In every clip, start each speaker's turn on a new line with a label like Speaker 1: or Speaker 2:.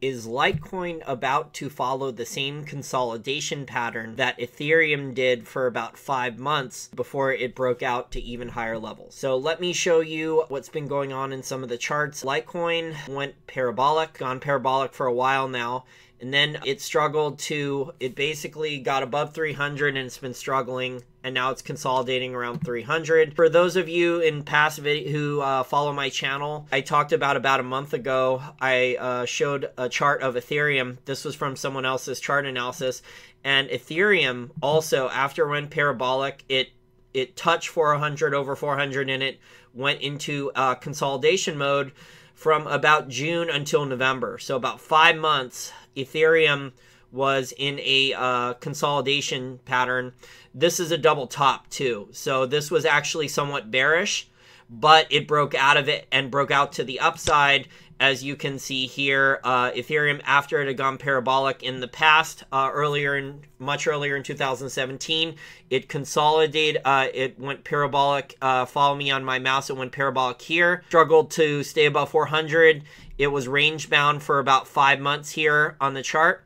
Speaker 1: Is Litecoin about to follow the same consolidation pattern that Ethereum did for about 5 months before it broke out to even higher levels? So let me show you what's been going on in some of the charts. Litecoin went parabolic, gone parabolic for a while now, and then it struggled to, it basically got above 300 and it's been struggling, and now it's consolidating around 300. For those of you in past video who follow my channel, I talked about a month ago, I showed a chart of Ethereum. This was from someone else's chart analysis, and Ethereum also, after it went parabolic, it touched 400, over 400, and it went into consolidation mode from about June until November. So about 5 months, Ethereum was in a consolidation pattern. This is a double top too. So this was actually somewhat bearish, but it broke out of it and broke out to the upside. As you can see here, Ethereum, after it had gone parabolic in the past, much earlier in 2017, it consolidated, it went parabolic. Follow me on my mouse, it went parabolic here. Struggled to stay above 400. It was range bound for about 5 months here on the chart.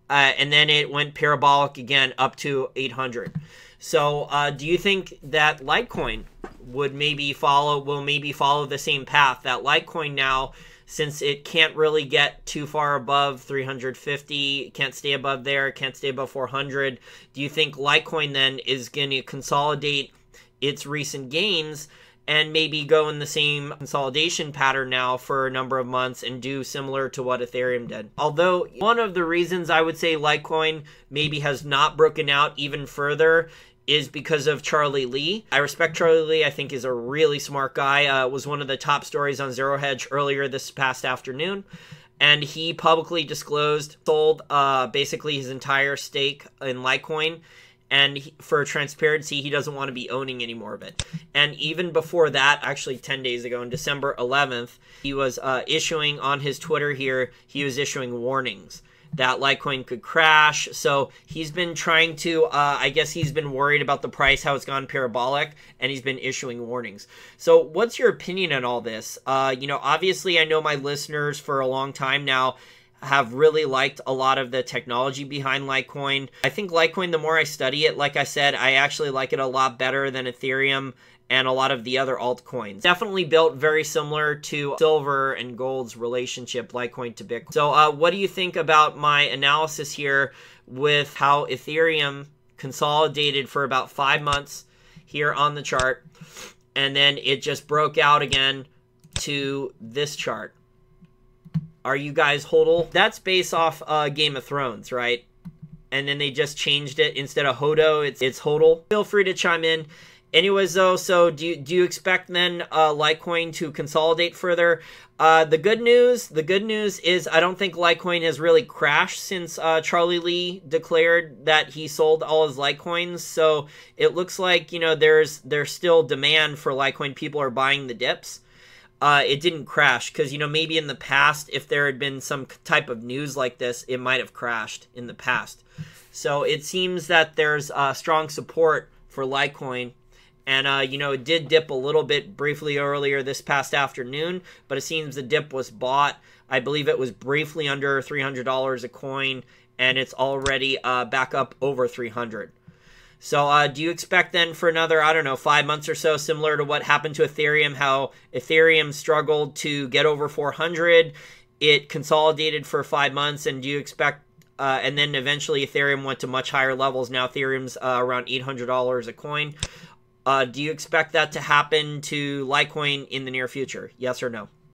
Speaker 1: And then it went parabolic again up to 800. So do you think that Litecoin would maybe follow the same path? That Litecoin now, since it can't really get too far above 350, can't stay above there, can't stay above 400, do you think Litecoin then is going to consolidate its recent gains and maybe go in the same consolidation pattern now for a number of months and do similar to what Ethereum did? Although one of the reasons I would say Litecoin maybe has not broken out even further is because of Charlie Lee. I respect Charlie Lee. I think he's a really smart guy. Was one of the top stories on Zero Hedge earlier this past afternoon. And he publicly disclosed, sold basically his entire stake in Litecoin. And for transparency, he doesn't want to be owning any more of it. And even before that, actually 10 days ago, on December 11th, he was issuing on his Twitter here, he was issuing warnings that Litecoin could crash. So he's been trying to, I guess he's been worried about the price, how it's gone parabolic, and he's been issuing warnings. So what's your opinion on all this? You know, obviously I know my listeners for a long time now have really liked a lot of the technology behind Litecoin. I think Litecoin, the more I study it, like I said, I actually like it a lot better than Ethereum and a lot of the other altcoins. Definitely built very similar to silver and gold's relationship, Litecoin to Bitcoin. So what do you think about my analysis here with how Ethereum consolidated for about 5 months here on the chart, and then it just broke out again to this chart? Are you guys hodl? That's based off Game of Thrones, right? And then they just changed it. Instead of hodo, it's hodl. Feel free to chime in. Anyways, though, so do you expect then Litecoin to consolidate further? The good news is I don't think Litecoin has really crashed since Charlie Lee declared that he sold all his Litecoins. So it looks like, you know, there's still demand for Litecoin. People are buying the dips. It didn't crash because, you know, maybe in the past, if there had been some type of news like this, it might have crashed in the past. So it seems that there's strong support for Litecoin. And, you know, it did dip a little bit briefly earlier this past afternoon, but it seems the dip was bought. I believe it was briefly under $300 a coin, and it's already back up over 300. So do you expect then for another, I don't know, 5 months or so, similar to what happened to Ethereum, how Ethereum struggled to get over 400, it consolidated for 5 months, and do you expect, and then eventually Ethereum went to much higher levels. Now Ethereum's around $800 a coin. Do you expect that to happen to Litecoin in the near future? Yes or no?